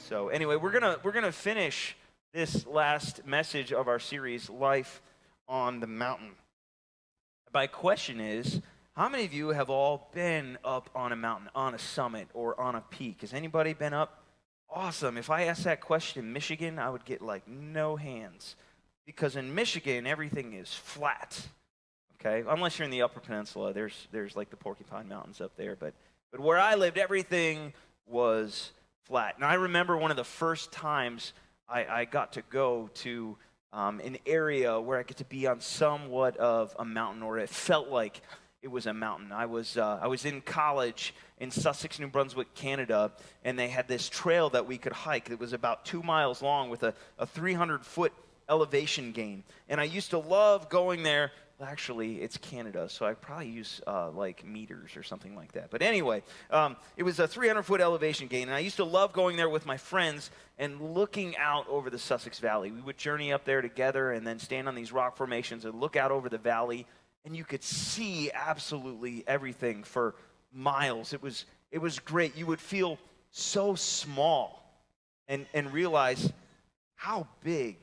So anyway, we're gonna finish this last message of our series, Life on the Mountain. My question is, how many of you have all been up on a mountain, on a summit, or on a peak? Has anybody been up? Awesome. If I asked that question in Michigan, I would get like no hands. Because in Michigan, everything is flat. Okay? Unless you're in the Upper Peninsula, there's like the Porcupine Mountains up there. But where I lived, everything was flat. And I remember one of the first times I got to go to an area where I get to be on somewhat of a mountain, or it felt like it was a mountain. I was in college in Sussex, New Brunswick, Canada, and they had this trail that we could hike. It was about 2 miles long with a 300-foot elevation gain. And I used to love going there. Well, actually, it's Canada, so I probably use like meters or something like that. But anyway, it was a 300-foot elevation gain, and I used to love going there with my friends and looking out over the Sussex Valley. We would journey up there together and then stand on these rock formations and look out over the valley, and you could see absolutely everything for miles. It was great. You would feel so small and realize how big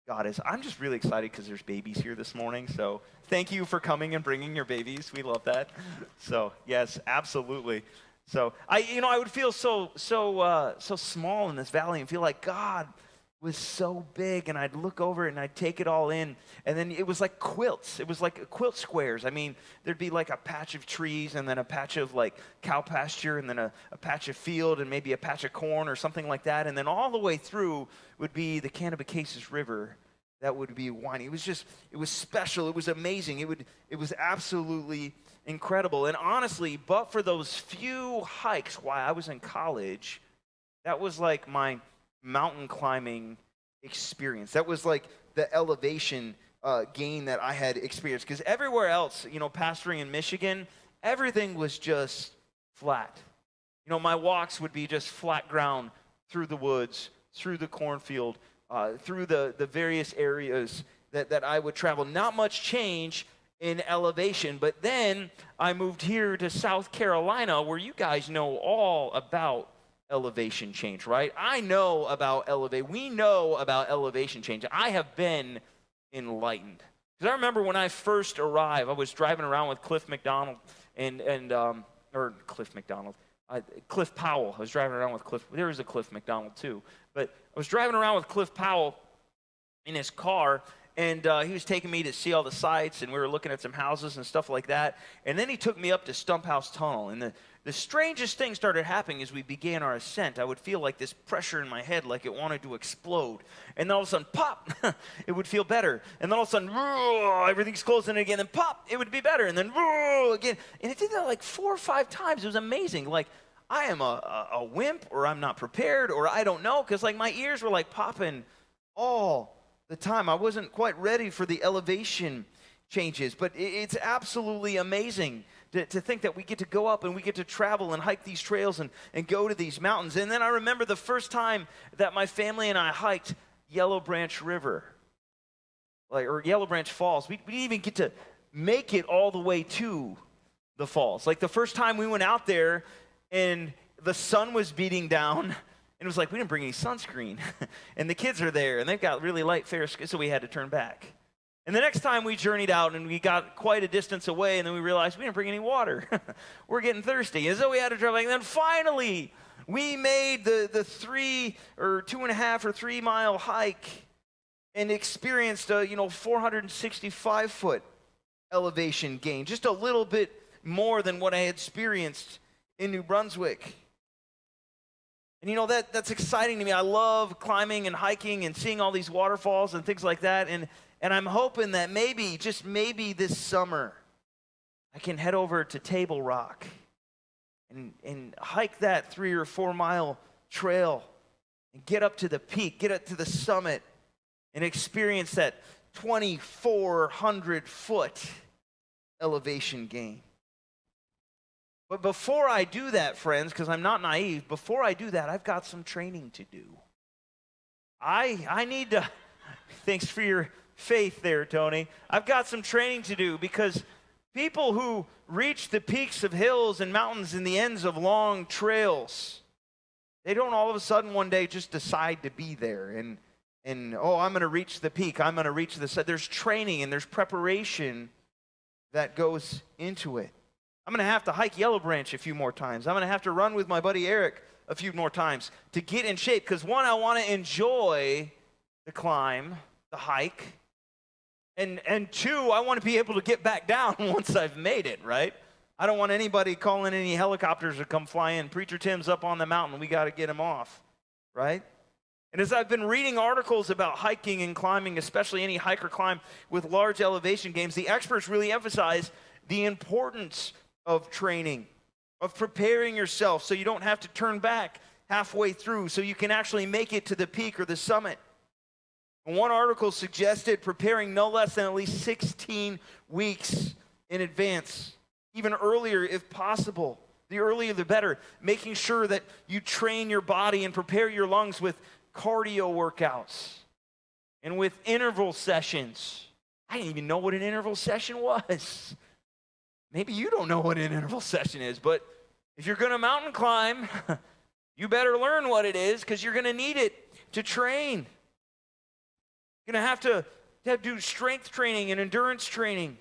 God is. I'm just really excited because there's babies here this morning. So thank you for coming and bringing your babies. We love that. So yes, absolutely. So I would feel so small in this valley and feel like God was so big, and I'd look over it and I'd take it all in, and then it was like quilts. It was like quilt squares. I mean, there'd be like a patch of trees, and then a patch of like cow pasture, and then a patch of field, and maybe a patch of corn or something like that, and then all the way through would be the Cannibacasis River that would be winding. It was special. It was amazing. It was absolutely incredible. And honestly, but for those few hikes while I was in college, that was like my mountain climbing experience. That was like the elevation gain that I had experienced. Because everywhere else, pastoring in Michigan, everything was just flat. My walks would be just flat ground through the woods, through the cornfield, through the various areas that I would travel. Not much change in elevation. But then I moved here to South Carolina, where you guys know all about elevation change, right? I know about we know about elevation change. I have been enlightened. Because I remember when I first arrived, I was driving around with Cliff McDonald Cliff Powell. I was driving around with Cliff. There was a Cliff McDonald too. But I was driving around with Cliff Powell in his car, and he was taking me to see all the sights, and we were looking at some houses and stuff like that. And then he took me up to Stump House Tunnel, and the strangest thing started happening as we began our ascent. I would feel like this pressure in my head, like it wanted to explode. And then all of a sudden, pop, it would feel better. And then all of a sudden, everything's closing again. And pop, it would be better. And then again. And it did that like 4 or 5 times. It was amazing. Like, I am a wimp, or I'm not prepared, or I don't know. Because like my ears were like popping all the time. I wasn't quite ready for the elevation changes. But it's absolutely amazing to think that we get to go up and we get to travel and hike these trails and go to these mountains. And then I remember the first time that my family and I hiked Yellow Branch River, or Yellow Branch Falls. We didn't even get to make it all the way to the falls. Like the first time we went out there and the sun was beating down, and it was like we didn't bring any sunscreen. And the kids are there and they've got really light fair skin, so we had to turn back. And the next time we journeyed out and we got quite a distance away, and then we realized we didn't bring any water. We're getting thirsty. And so we had to travel. And then finally, we made the 3 or 2.5 or 3 mile hike and experienced a 465-foot elevation gain, just a little bit more than what I had experienced in New Brunswick. And that's exciting to me. I love climbing and hiking and seeing all these waterfalls and things like that. And I'm hoping that maybe, just maybe this summer, I can head over to Table Rock and hike that 3 or 4 mile trail and get up to the peak, get up to the summit, and experience that 2,400-foot elevation gain. But before I do that, friends, because I'm not naive, before I do that, I've got some training to do. I need to, thanks for your faith there, Tony. I've got some training to do, because people who reach the peaks of hills and mountains and the ends of long trails They don't all of a sudden one day just decide to be there and oh, I'm going to reach the peak. I'm going to reach the set. There's training and there's preparation that goes into it. I'm going to have to hike Yellow Branch a few more times. I'm going to have to run with my buddy Eric a few more times to get in shape. Because one, I want to enjoy the climb, the hike. And two, I want to be able to get back down once I've made it, right? I don't want anybody calling any helicopters to come fly in. Preacher Tim's up on the mountain. We got to get him off, right? And as I've been reading articles about hiking and climbing, especially any hike or climb with large elevation gains, the experts really emphasize the importance of training, of preparing yourself so you don't have to turn back halfway through, so you can actually make it to the peak or the summit. And one article suggested preparing no less than at least 16 weeks in advance, even earlier if possible. The earlier the better, making sure that you train your body and prepare your lungs with cardio workouts and with interval sessions. I didn't even know what an interval session was. Maybe you don't know what an interval session is, but if you're going to mountain climb, you better learn what it is because you're going to need it to train. You're going to have to do strength training and endurance training,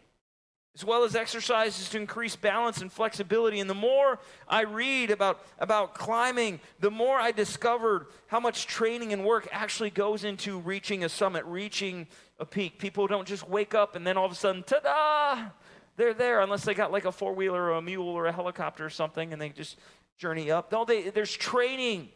as well as exercises to increase balance and flexibility. And the more I read about climbing, the more I discovered how much training and work actually goes into reaching a summit, reaching a peak. People don't just wake up and then all of a sudden, ta-da, they're there, unless they got like a four-wheeler or a mule or a helicopter or something, and they just journey up. No, there's training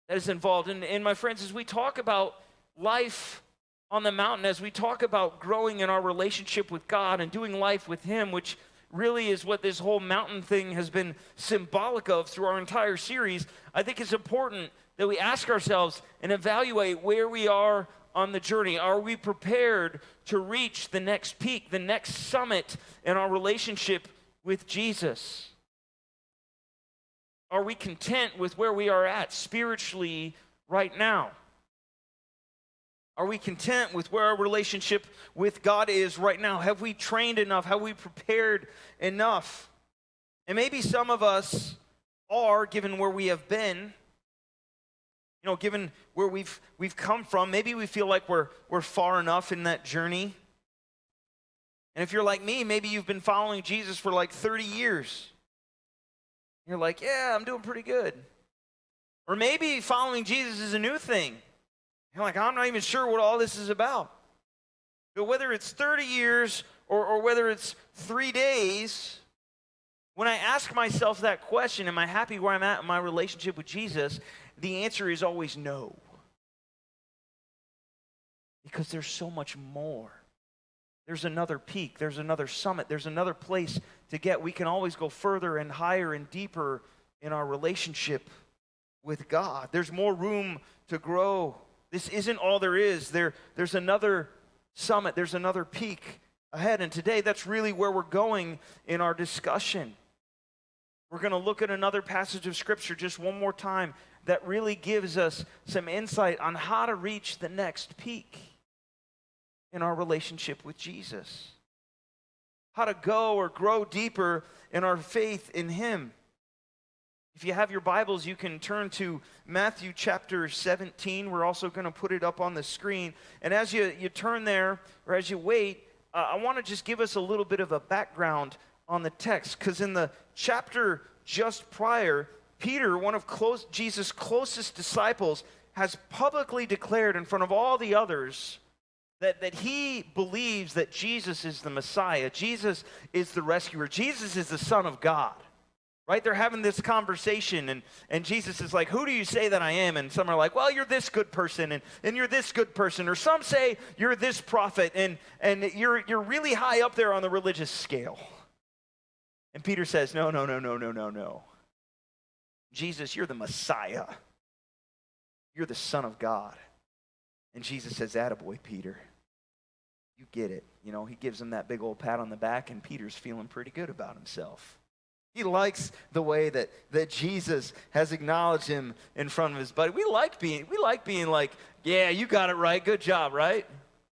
that is involved. And my friends, as we talk about life on the mountain, as we talk about growing in our relationship with God and doing life with Him, which really is what this whole mountain thing has been symbolic of through our entire series, I think it's important that we ask ourselves and evaluate where we are on the journey. Are we prepared to reach the next peak, the next summit in our relationship with Jesus? Are we content with where we are at spiritually right now? Are we content with where our relationship with God is right now? Have we trained enough? Have we prepared enough? And maybe some of us are, given where we have been, given where we've come from, maybe we feel like we're far enough in that journey. And if you're like me, maybe you've been following Jesus for like 30 years. You're like, yeah, I'm doing pretty good. Or maybe following Jesus is a new thing. You're like, I'm not even sure what all this is about. But whether it's 30 years or whether it's 3 days, when I ask myself that question, am I happy where I'm at in my relationship with Jesus? The answer is always no. Because there's so much more. There's another peak. There's another summit. There's another place to get. We can always go further and higher and deeper in our relationship with God. There's more room to grow. This isn't all there is. There's another summit. There's another peak ahead. And today, that's really where we're going in our discussion. We're going to look at another passage of Scripture just one more time that really gives us some insight on how to reach the next peak in our relationship with Jesus. How to go or grow deeper in our faith in Him. If you have your Bibles, you can turn to Matthew chapter 17. We're also going to put it up on the screen. And as you turn there, or as you wait, I want to just give us a little bit of a background on the text. Because in the chapter just prior, Peter, one of Jesus' closest disciples, has publicly declared in front of all the others that he believes that Jesus is the Messiah. Jesus is the rescuer. Jesus is the Son of God. Right? They're having this conversation, and Jesus is like, who do you say that I am? And some are like, well, you're this good person, and you're this good person. Or some say you're this prophet, and you're really high up there on the religious scale. And Peter says, no. Jesus, you're the Messiah. You're the Son of God. And Jesus says, attaboy, Peter. You get it. He gives him that big old pat on the back, and Peter's feeling pretty good about himself. He likes the way that Jesus has acknowledged him in front of his buddy. We like being like, yeah, you got it right. Good job, right?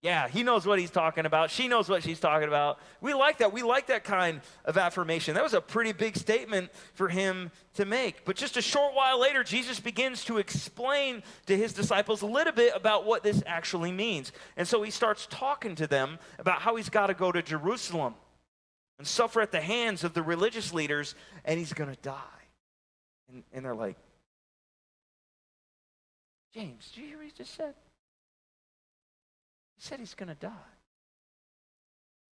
Yeah, he knows what he's talking about. She knows what she's talking about. We like that. We like that kind of affirmation. That was a pretty big statement for him to make. But just a short while later, Jesus begins to explain to his disciples a little bit about what this actually means. And so he starts talking to them about how he's got to go to Jerusalem and suffer at the hands of the religious leaders, and he's going to die. And they're like, James, did you hear what he just said? He said he's going to die.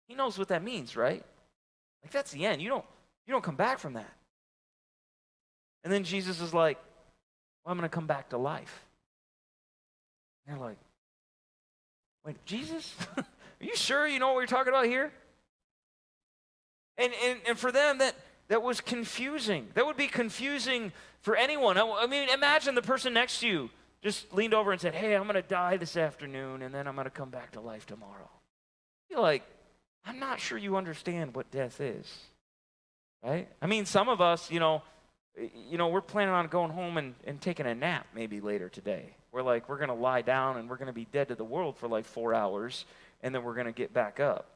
He knows what that means, right? Like, that's the end. You don't come back from that. And then Jesus is like, well, I'm going to come back to life. And they're like, wait, Jesus? Are you sure you know what we're talking about here? And for them, that was confusing. That would be confusing for anyone. I mean, imagine the person next to you just leaned over and said, hey, I'm going to die this afternoon, and then I'm going to come back to life tomorrow. You're like, I'm not sure you understand what death is, right? I mean, some of us, we're planning on going home and taking a nap maybe later today. We're going to lie down, and we're going to be dead to the world for like 4 hours, and then we're going to get back up,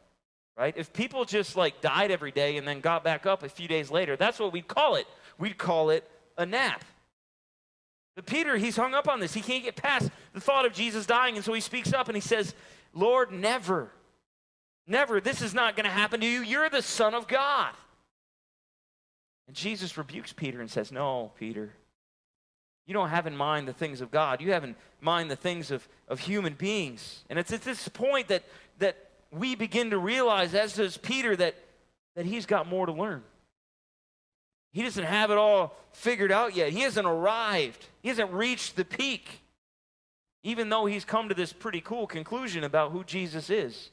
right? If people just died every day and then got back up a few days later, that's what we'd call it. We'd call it a nap. But Peter, he's hung up on this. He can't get past the thought of Jesus dying, and so he speaks up and he says, Lord, never, this is not going to happen to you. You're the Son of God. And Jesus rebukes Peter and says, no, Peter, you don't have in mind the things of God. You have in mind the things of human beings. And it's at this point that we begin to realize, as does Peter, that he's got more to learn. He doesn't have it all figured out yet. He hasn't arrived. He hasn't reached the peak, even though he's come to this pretty cool conclusion about who Jesus is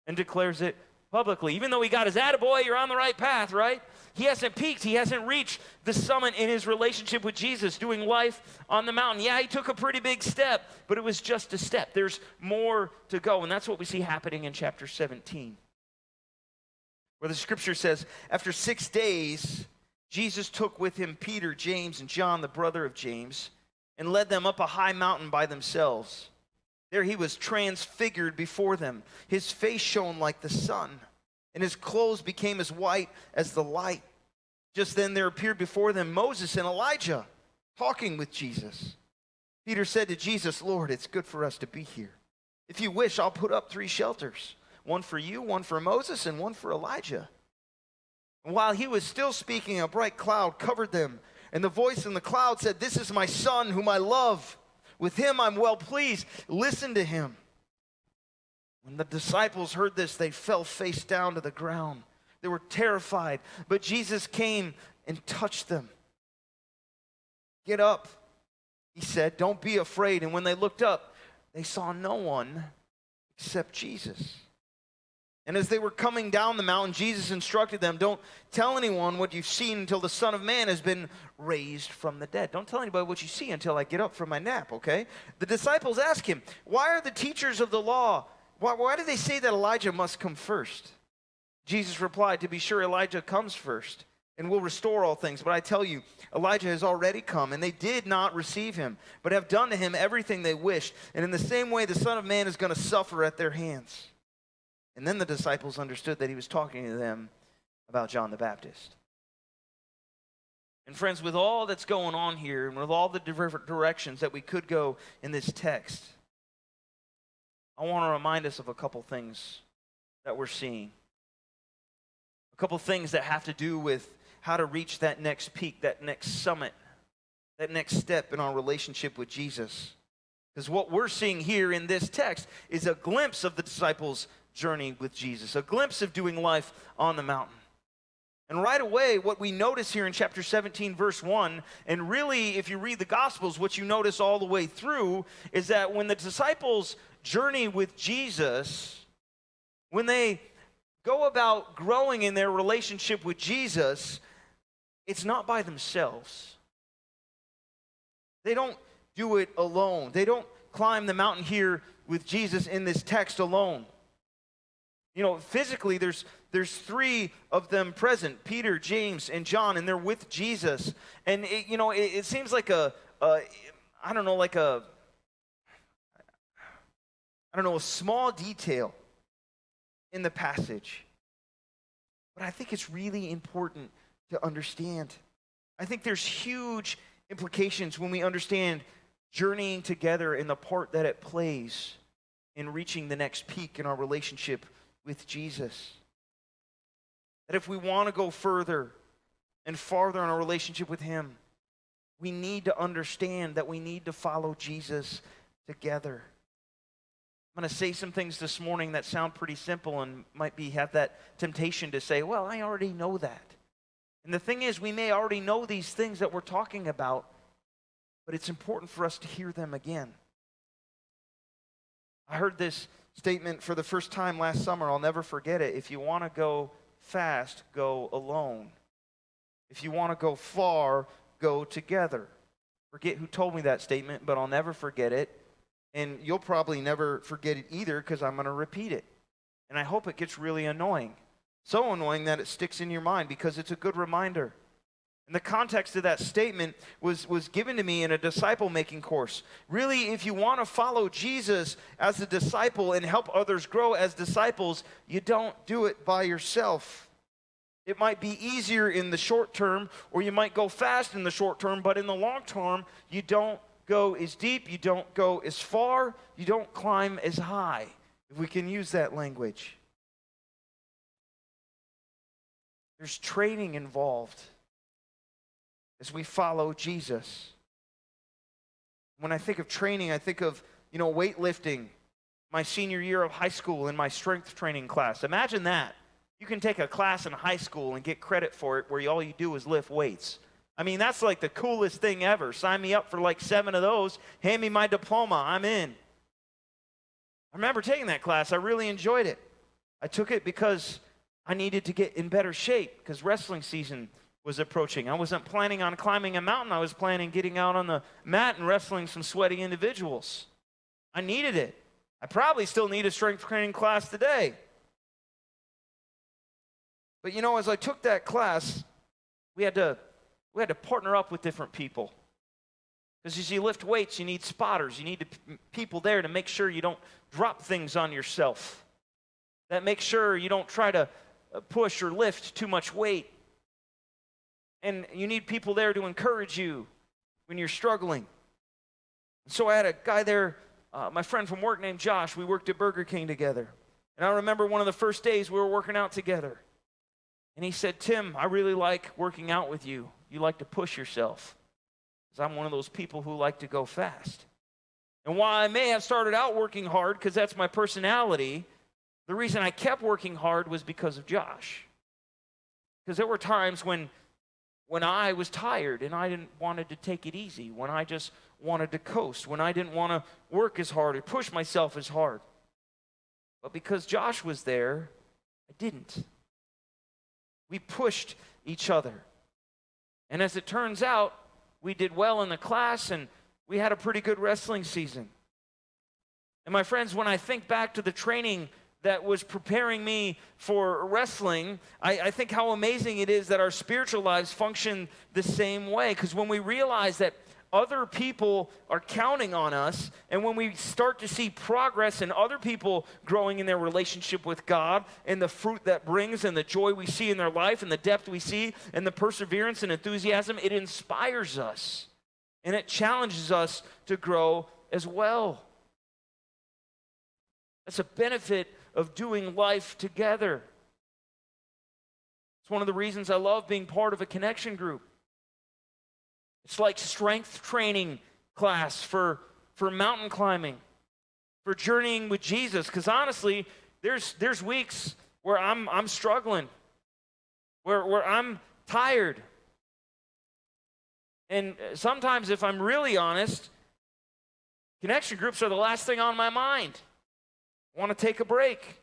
and declares it publicly. Even though he got his attaboy, you're on the right path, right? He hasn't peaked. He hasn't reached the summit in his relationship with Jesus, doing life on the mountain. Yeah, he took a pretty big step, but it was just a step. There's more to go, and that's what we see happening in chapter 17, where the scripture says, after 6 days, Jesus took with him Peter, James, and John, the brother of James, and led them up a high mountain by themselves. There he was transfigured before them. His face shone like the sun, and his clothes became as white as the light. Just then there appeared before them Moses and Elijah, talking with Jesus. Peter said to Jesus, Lord, it's good for us to be here. If you wish, I'll put up 3 shelters, one for you, one for Moses, and one for Elijah. And while he was still speaking, a bright cloud covered them, and the voice in the cloud said, this is my son whom I love. With him I'm well pleased. Listen to him. When the disciples heard this, they fell face down to the ground. They were terrified, but Jesus came and touched them. Get up, he said, don't be afraid. And when they looked up, they saw no one except Jesus. And as they were coming down the mountain, Jesus instructed them, don't tell anyone what you've seen until the Son of Man has been raised from the dead. Don't tell anybody what you see until I get up from my nap, okay? The disciples asked him, why are the teachers of the law, why do they say that Elijah must come first? Jesus replied, to be sure, Elijah comes first and will restore all things. But I tell you, Elijah has already come, and they did not receive him, but have done to him everything they wished. And in the same way, the Son of Man is going to suffer at their hands. And then the disciples understood that he was talking to them about John the Baptist. And friends, with all that's going on here, and with all the different directions that we could go in this text, I want to remind us of a couple things that we're seeing. A couple things that have to do with how to reach that next peak, that next summit, that next step in our relationship with Jesus. Because what we're seeing here in this text is a glimpse of the disciples' journey with Jesus, a glimpse of doing life on the mountain. And right away, what we notice here in chapter 17, verse 1, and really, if you read the Gospels, what you notice all the way through is that when the disciples journey with Jesus, when they go about growing in their relationship with Jesus, it's not by themselves. They don't do it alone. They don't climb the mountain here with Jesus in this text alone. You know, physically, there's 3 of them present, Peter, James, and John, and they're with Jesus. And, it seems like I don't know, like a a small detail in the passage. But I think it's really important to understand. I think there's huge implications when we understand journeying together and the part that it plays in reaching the next peak in our relationship with Jesus. That if we want to go further and farther in our relationship with him, we need to understand that we need to follow Jesus together. I'm going to say some things this morning that sound pretty simple and might have that temptation to say, well, I already know that. And the thing is, we may already know these things that we're talking about, but it's important for us to hear them again. I heard this statement for the first time last summer. I'll never forget it. If you want to go fast, go alone. If you want to go far, go together. Forget who told me that statement, but I'll never forget it. And you'll probably never forget it either because I'm going to repeat it. And I hope it gets really annoying. So annoying that it sticks in your mind because it's a good reminder. And the context of that statement was given to me in a disciple-making course. Really, if you want to follow Jesus as a disciple and help others grow as disciples, you don't do it by yourself. It might be easier in the short term, or you might go fast in the short term, but in the long term, you don't go as deep, you don't go as far, you don't climb as high, if we can use that language. There's training involved as we follow Jesus. When I think of training, I think of, weightlifting, my senior year of high school in my strength training class. Imagine that. You can take a class in high school and get credit for it where all you do is lift weights. I mean, that's like the coolest thing ever. Sign me up for like 7 of those. Hand me my diploma. I'm in. I remember taking that class. I really enjoyed it. I took it because I needed to get in better shape because wrestling season was approaching. I wasn't planning on climbing a mountain. I was planning getting out on the mat and wrestling some sweaty individuals. I needed it. I probably still need a strength training class today. But as I took that class, we had to partner up with different people. Because as you lift weights, you need spotters. You need people there to make sure you don't drop things on yourself. That makes sure you don't try to push or lift too much weight. And you need people there to encourage you when you're struggling. So I had a guy there, my friend from work named Josh. We worked at Burger King together. And I remember one of the first days we were working out together. And he said, Tim, I really like working out with you. You like to push yourself. Because I'm one of those people who like to go fast. And while I may have started out working hard, because that's my personality, the reason I kept working hard was because of Josh. Because there were times when I was tired and I didn't wanted to take it easy, when I just wanted to coast, when I didn't want to work as hard or push myself as hard. But because Josh was there, I didn't. We pushed each other. And as it turns out, we did well in the class and we had a pretty good wrestling season. And my friends, when I think back to the training that was preparing me for wrestling, I think how amazing it is that our spiritual lives function the same way. Because when we realize that other people are counting on us, and when we start to see progress in other people growing in their relationship with God, and the fruit that brings, and the joy we see in their life, and the depth we see, and the perseverance and enthusiasm, it inspires us. And it challenges us to grow as well. That's a benefit of doing life together. It's one of the reasons I love being part of a connection group. It's like strength training class for mountain climbing, for journeying with Jesus. Because honestly, there's weeks where I'm struggling, where I'm tired. And sometimes, if I'm really honest, connection groups are the last thing on my mind. I want to take a break.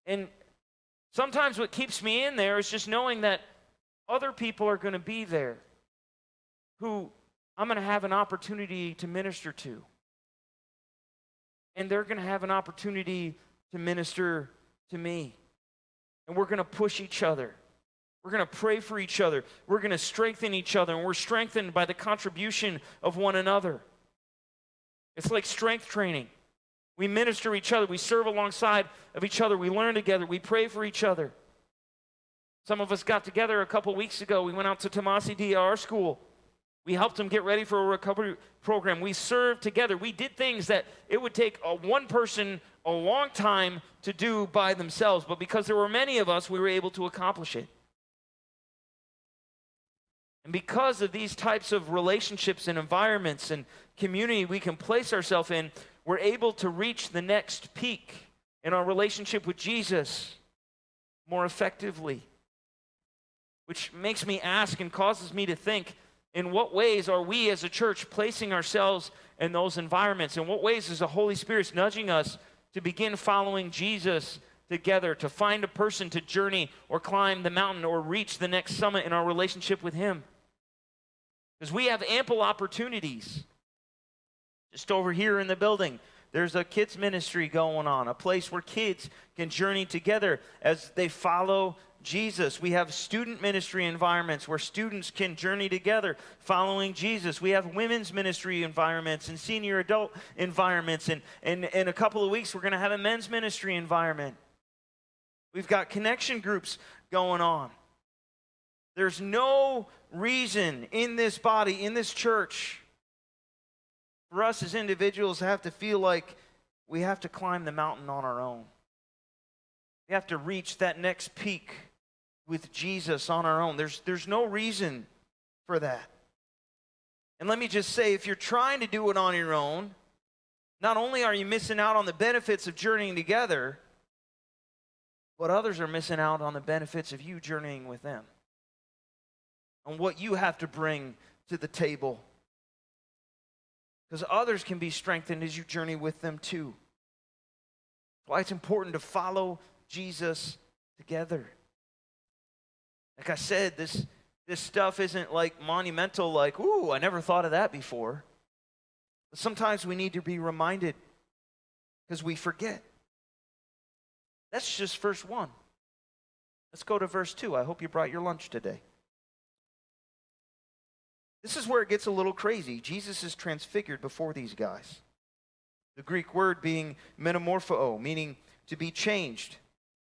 And sometimes what keeps me in there is just knowing that other people are going to be there who I'm going to have an opportunity to minister to. And they're going to have an opportunity to minister to me. And we're going to push each other. We're going to pray for each other. We're going to strengthen each other. And we're strengthened by the contribution of one another. It's like strength training. We minister each other. We serve alongside of each other. We learn together. We pray for each other. Some of us got together a couple weeks ago. We went out to Tomasi DR school. We helped them get ready for a recovery program. We served together. We did things that it would take one person a long time to do by themselves. But because there were many of us, we were able to accomplish it. And because of these types of relationships and environments and community we can place ourselves in, we're able to reach the next peak in our relationship with Jesus more effectively. Which makes me ask and causes me to think, in what ways are we as a church placing ourselves in those environments? In what ways is the Holy Spirit nudging us to begin following Jesus together, to find a person to journey or climb the mountain or reach the next summit in our relationship with Him? Because we have ample opportunities. Just over here in the building, there's a kids ministry going on, a place where kids can journey together as they follow Jesus. We have student ministry environments where students can journey together following Jesus. We have women's ministry environments and senior adult environments. And in a couple of weeks, we're going to have a men's ministry environment. We've got connection groups going on. There's no reason in this body, in this church, for us as individuals to have to feel like we have to climb the mountain on our own. We have to reach that next peak with Jesus on our own. There's no reason for that. And let me just say, if you're trying to do it on your own, not only are you missing out on the benefits of journeying together, but others are missing out on the benefits of you journeying with them, on what you have to bring to the table. Because others can be strengthened as you journey with them too. That's why it's important to follow Jesus together. Like I said, this stuff isn't like monumental, like, ooh, I never thought of that before. But sometimes we need to be reminded because we forget. That's just verse 1. Let's go to verse 2. I hope you brought your lunch today. This is where it gets a little crazy. Jesus is transfigured before these guys. The Greek word being metamorpho, meaning to be changed.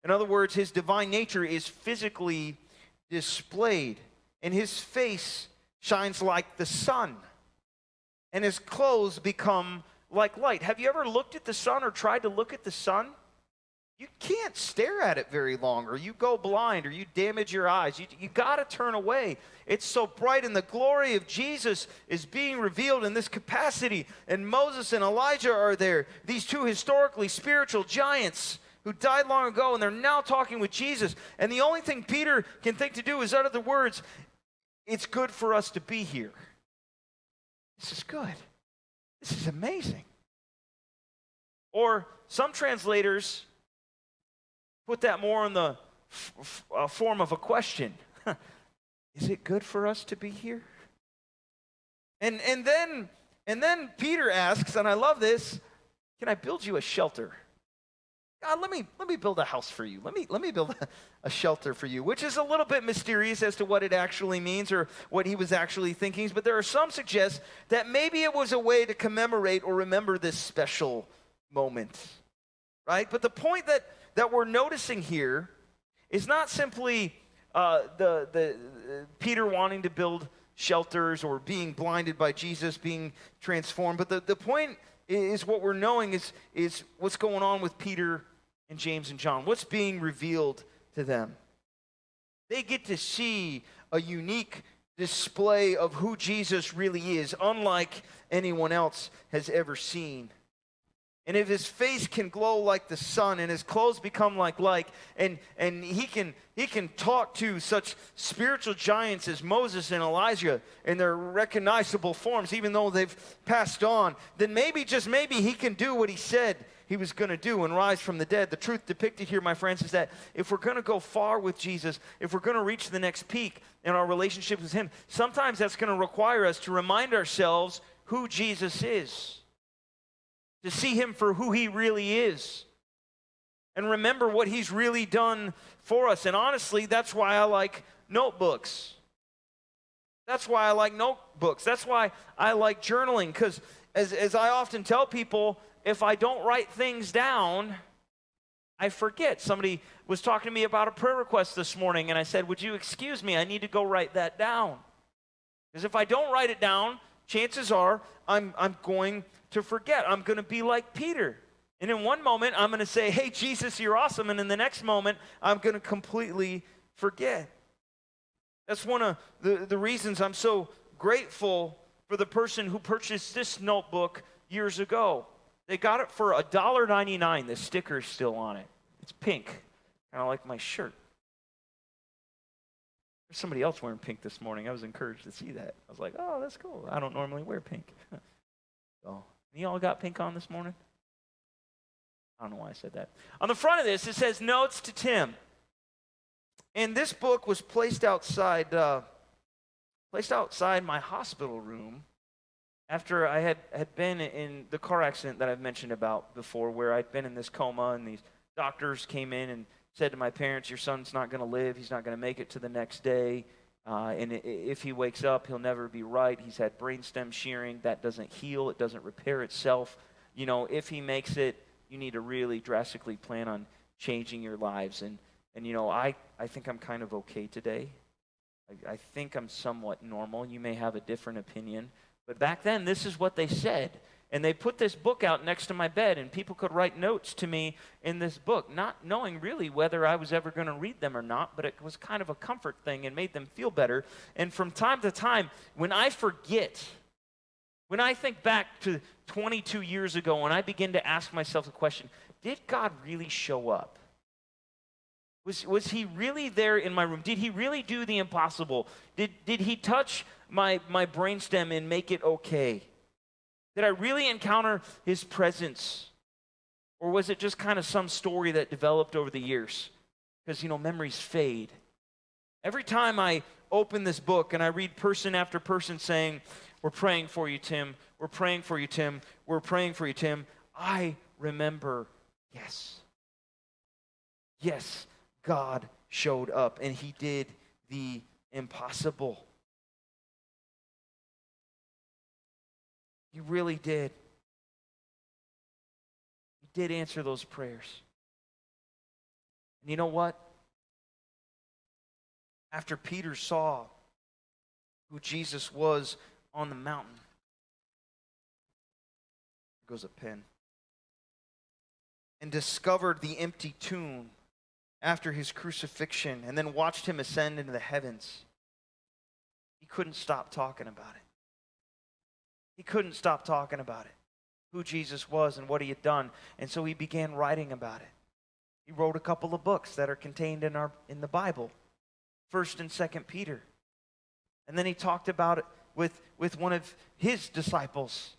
In other words, his divine nature is physically displayed, and his face shines like the sun, and his clothes become like light. Have you ever looked at the sun or tried to look at the sun? You can't stare at it very long, or you go blind, or you damage your eyes. You got to turn away. It's so bright, and the glory of Jesus is being revealed in this capacity. And Moses and Elijah are there, these two historically spiritual giants who died long ago, and they're now talking with Jesus. And the only thing Peter can think to do is utter the words, "It's good for us to be here." This is good. This is amazing. Or some translators put that more in the form of a question. Is it good for us to be here? And then Peter asks, and I love this, "Can I build you a shelter?" God, let me build a house for you. Let me build a shelter for you, which is a little bit mysterious as to what it actually means or what he was actually thinking. But there are some suggest that maybe it was a way to commemorate or remember this special moment, right? But the point that we're noticing here is not simply the Peter wanting to build shelters or being blinded by Jesus, being transformed. But the point is what we're knowing is what's going on with Peter and James and John. What's being revealed to them? They get to see a unique display of who Jesus really is, unlike anyone else has ever seen. And if his face can glow like the sun and his clothes become like light, and he can talk to such spiritual giants as Moses and Elijah in their recognizable forms, even though they've passed on, then maybe, just maybe, he can do what he said he was going to do and rise from the dead. The truth depicted here, my friends, is that if we're going to go far with Jesus, if we're going to reach the next peak in our relationship with him, sometimes that's going to require us to remind ourselves who Jesus is, to see him for who he really is, and remember what he's really done for us. And honestly, that's why I like notebooks. That's why I like notebooks. That's why I like journaling, because as I often tell people, if I don't write things down, I forget. Somebody was talking to me about a prayer request this morning, and I said, would you excuse me? I need to go write that down. Because if I don't write it down, chances are I'm going to forget. I'm going to be like Peter. And in one moment, I'm going to say, hey, Jesus, you're awesome. And in the next moment, I'm going to completely forget. That's one of the reasons I'm so grateful for the person who purchased this notebook years ago. They got it for $1.99. The sticker's still on it. It's pink, kind of like my shirt. There's somebody else wearing pink this morning. I was encouraged to see that. I was like, oh, that's cool. I don't normally wear pink. So, you all got pink on this morning? I don't know why I said that. On the front of this, it says, Notes to Tim. And this book was placed outside my hospital room after I had been in the car accident that I've mentioned about before, where I'd been in this coma, and these doctors came in and said to my parents, your son's not going to live. He's not going to make it to the next day. And if he wakes up, he'll never be right. He's had brainstem shearing. That doesn't heal. It doesn't repair itself. You know, if he makes it, you need to really drastically plan on changing your lives. And you know, I think I'm kind of okay today. I think I'm somewhat normal. You may have a different opinion. But back then, this is what they said. And they put this book out next to my bed, and people could write notes to me in this book, not knowing really whether I was ever going to read them or not, but it was kind of a comfort thing and made them feel better. And from time to time, when I forget, when I think back to 22 years ago, and I begin to ask myself the question, did God really show up? Was he really there in my room? Did he really do the impossible? Did he touch my brainstem and make it okay? Did I really encounter his presence? Or was it just kind of some story that developed over the years? Because, you know, memories fade. Every time I open this book and I read person after person saying, we're praying for you, Tim. We're praying for you, Tim. We're praying for you, Tim. I remember, yes, God showed up and he did the impossible. He really did. He did answer those prayers. And you know what? After Peter saw who Jesus was on the mountain, there goes a pen, and discovered the empty tomb after his crucifixion, and then watched him ascend into the heavens, he couldn't stop talking about it. He couldn't stop talking about it, who Jesus was and what he had done. And so he began writing about it. He wrote a couple of books that are contained in the Bible, 1st and 2nd Peter. And then he talked about it with one of his disciples.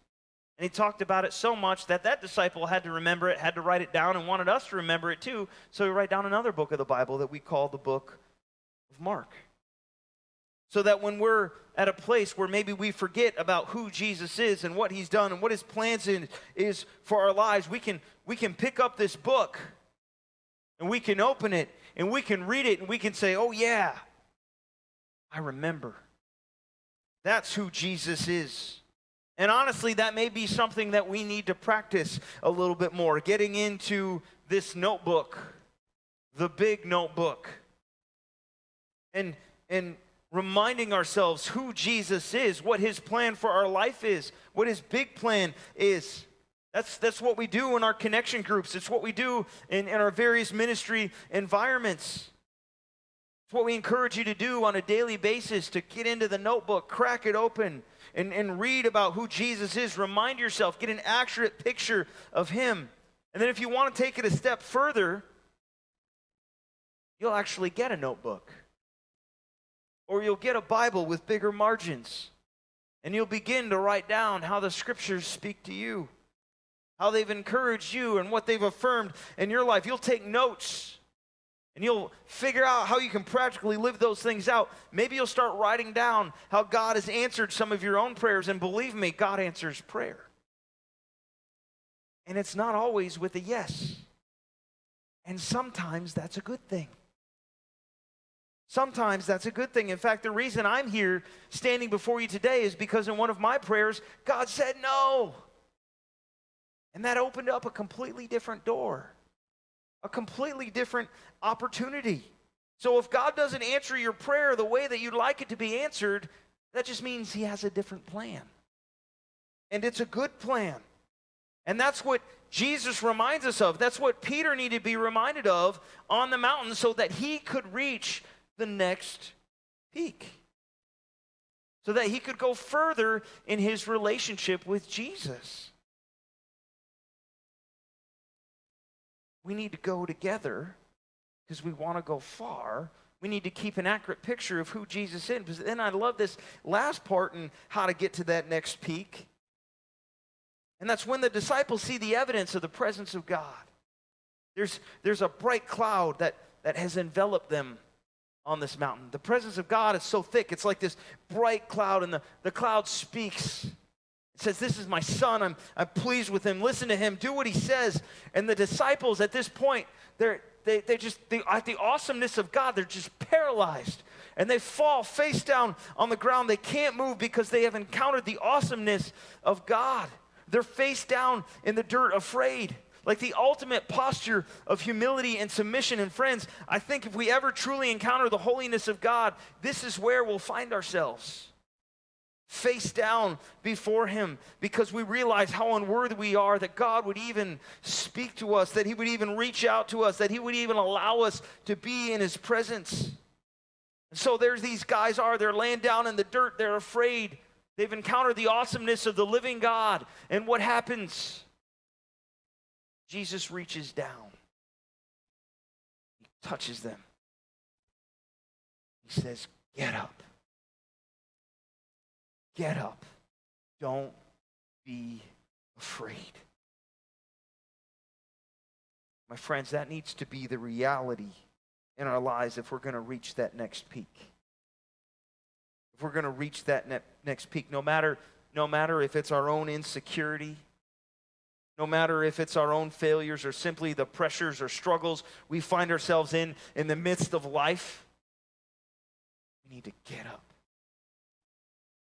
And he talked about it so much that disciple had to remember it, had to write it down, and wanted us to remember it too. So he wrote down another book of the Bible that we call the book of Mark. So that when we're at a place where maybe we forget about who Jesus is and what he's done and what his plans is for our lives, we can pick up this book and we can open it and we can read it and we can say, oh yeah, I remember. That's who Jesus is. And honestly, that may be something that we need to practice a little bit more, getting into this notebook, the big notebook, and reminding ourselves who Jesus is, what his plan for our life is, what his big plan is. That's what we do in our connection groups. It's what we do in our various ministry environments. It's what we encourage you to do on a daily basis, to get into the notebook, crack it open, and read about who Jesus is. Remind yourself, get an accurate picture of him. And then if you want to take it a step further, you'll actually get a notebook. Or you'll get a Bible with bigger margins, and you'll begin to write down how the scriptures speak to you, how they've encouraged you and what they've affirmed in your life. You'll take notes, and you'll figure out how you can practically live those things out. Maybe you'll start writing down how God has answered some of your own prayers, and believe me, God answers prayer. And it's not always with a yes. And sometimes that's a good thing. Sometimes that's a good thing. In fact, the reason I'm here standing before you today is because in one of my prayers, God said no. And that opened up a completely different door, a completely different opportunity. So if God doesn't answer your prayer the way that you'd like it to be answered, that just means he has a different plan. And it's a good plan. And that's what Jesus reminds us of. That's what Peter needed to be reminded of on the mountain so that he could reach the next peak. So that he could go further in his relationship with Jesus. We need to go together because we want to go far. We need to keep an accurate picture of who Jesus is. Because then I love this last part and how to get to that next peak. And that's when the disciples see the evidence of the presence of God. There's a bright cloud that has enveloped them on this mountain. The presence of God is so thick. It's like this bright cloud, and the cloud speaks. It says, this is my son. I'm pleased with him. Listen to him. Do what he says. And the disciples at this point, at the awesomeness of God, they're just paralyzed. And they fall face down on the ground. They can't move because they have encountered the awesomeness of God. They're face down in the dirt, afraid. Like the ultimate posture of humility and submission. And friends, I think if we ever truly encounter the holiness of God, this is where we'll find ourselves. Face down before him, because we realize how unworthy we are, that God would even speak to us, that he would even reach out to us, that he would even allow us to be in his presence. And so there's these guys they're laying down in the dirt, they're afraid. They've encountered the awesomeness of the living God. And what happens? Jesus reaches down. He touches them. He says, get up. Get up. Don't be afraid. My friends, that needs to be the reality in our lives if we're going to reach that next peak. If we're going to reach that next peak, no matter if it's our own insecurity, no matter if it's our own failures or simply the pressures or struggles we find ourselves in the midst of life, we need to get up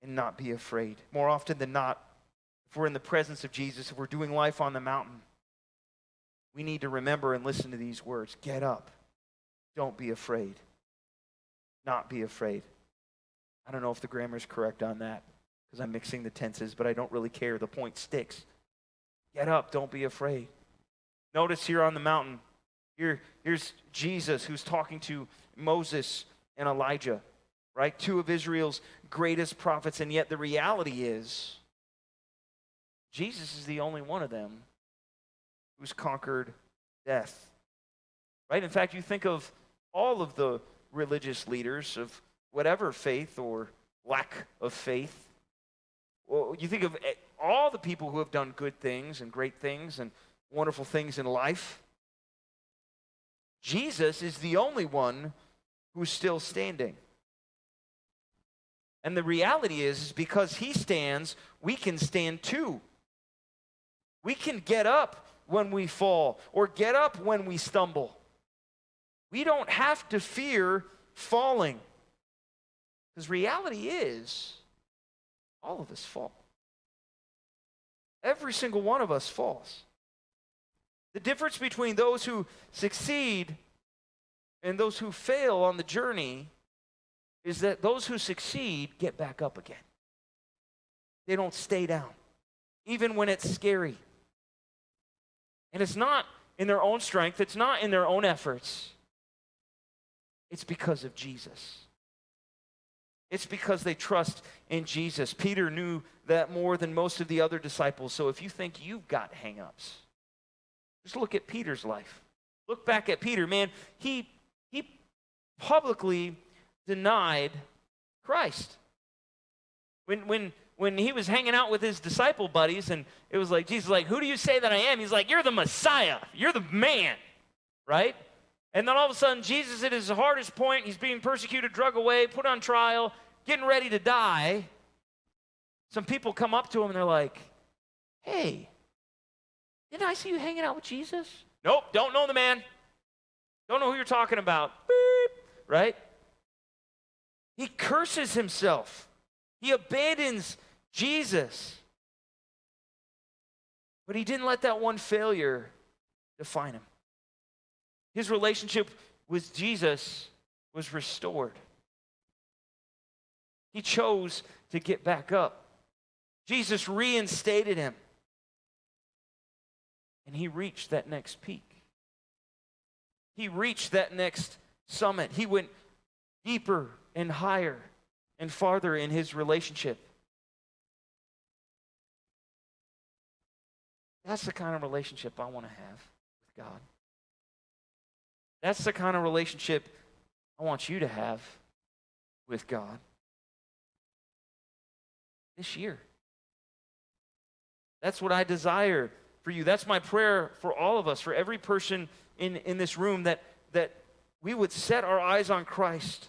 and not be afraid. More often than not, if we're in the presence of Jesus, if we're doing life on the mountain, we need to remember and listen to these words. Get up. Don't be afraid. Not be afraid. I don't know if the grammar is correct on that because I'm mixing the tenses, but I don't really care. The point sticks. Get up. Don't be afraid. Notice here on the mountain, here's Jesus who's talking to Moses and Elijah, right? Two of Israel's greatest prophets, and yet the reality is Jesus is the only one of them who's conquered death, right? In fact, you think of all of the religious leaders of whatever faith or lack of faith. Well, you think of all the people who have done good things and great things and wonderful things in life. Jesus is the only one who's still standing. And the reality is because he stands, we can stand too. We can get up when we fall or get up when we stumble. We don't have to fear falling. Because reality is, all of us fall. Every single one of us falls. The difference between those who succeed and those who fail on the journey is that those who succeed get back up again. They don't stay down, even when it's scary. And it's not in their own strength. It's not in their own efforts. It's because of Jesus. It's because they trust in Jesus. Peter knew that more than most of the other disciples. So if you think you've got hang-ups, just look at Peter's life. Look back at Peter. Man, he publicly denied Christ. When he was hanging out with his disciple buddies, and it was like, Jesus, like, who do you say that I am? He's like, you're the Messiah. You're the man, right? And then all of a sudden, Jesus at his hardest point, he's being persecuted, drug away, put on trial, getting ready to die. Some people come up to him and they're like, hey, didn't I see you hanging out with Jesus? Nope, don't know the man. Don't know who you're talking about. Beep, right? He curses himself. He abandons Jesus. But he didn't let that one failure define him. His relationship with Jesus was restored. He chose to get back up. Jesus reinstated him. And he reached that next peak. He reached that next summit. He went deeper and higher and farther in his relationship. That's the kind of relationship I want to have with God. That's the kind of relationship I want you to have with God this year. That's what I desire for you. That's my prayer for all of us, for every person in this room, that we would set our eyes on Christ.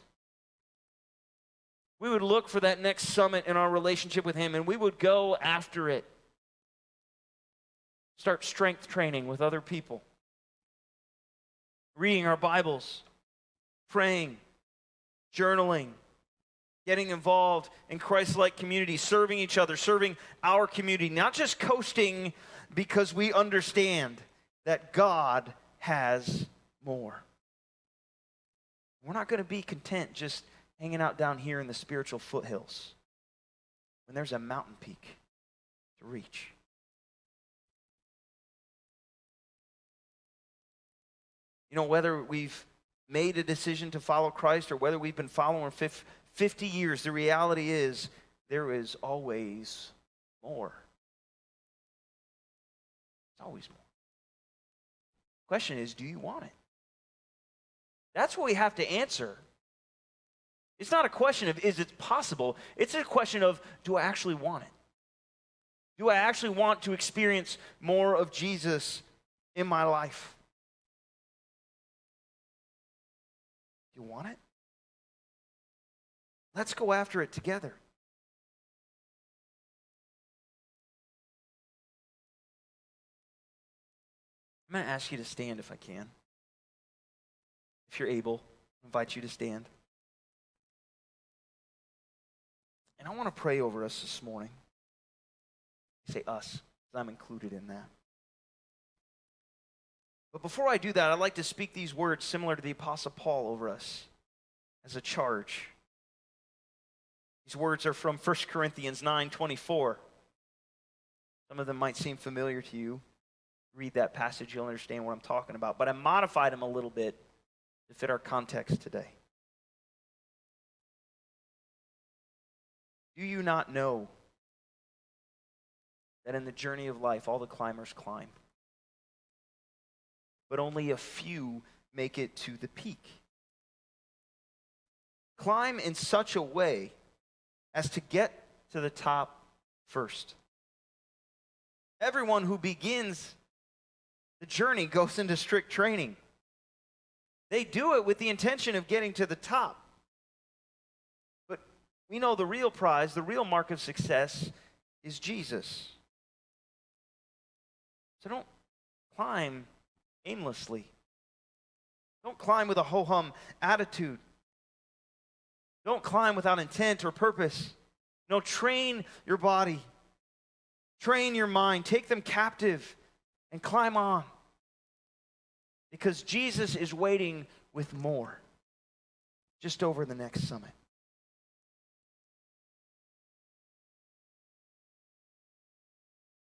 We would look for that next summit in our relationship with him, and we would go after it. Start strength training with other people. Reading our Bibles, praying, journaling, getting involved in Christ-like community, serving each other, serving our community, not just coasting because we understand that God has more. We're not going to be content just hanging out down here in the spiritual foothills when there's a mountain peak to reach. You know, whether we've made a decision to follow Christ or whether we've been following 50 years, the reality is there is always more. There's always more. The question is, do you want it? That's what we have to answer. It's not a question of is it possible. It's a question of, do I actually want it? Do I actually want to experience more of Jesus in my life? Do you want it? Let's go after it together. I'm going to ask you to stand if I can. If you're able, I invite you to stand. And I want to pray over us this morning. Say us, because I'm included in that. But before I do that, I'd like to speak these words similar to the Apostle Paul over us as a charge. These words are from 1 Corinthians 9:24. Some of them might seem familiar to you. Read that passage, you'll understand what I'm talking about. But I modified them a little bit to fit our context today. Do you not know that in the journey of life, all the climbers climb, but only a few make it to the peak? Climb in such a way as to get to the top first. Everyone who begins the journey goes into strict training. They do it with the intention of getting to the top. But we know the real prize, the real mark of success is Jesus. So don't climb aimlessly. Don't climb with a ho-hum attitude. Don't climb without intent or purpose. No, train your body. Train your mind. Take them captive and climb on. Because Jesus is waiting with more just over the next summit.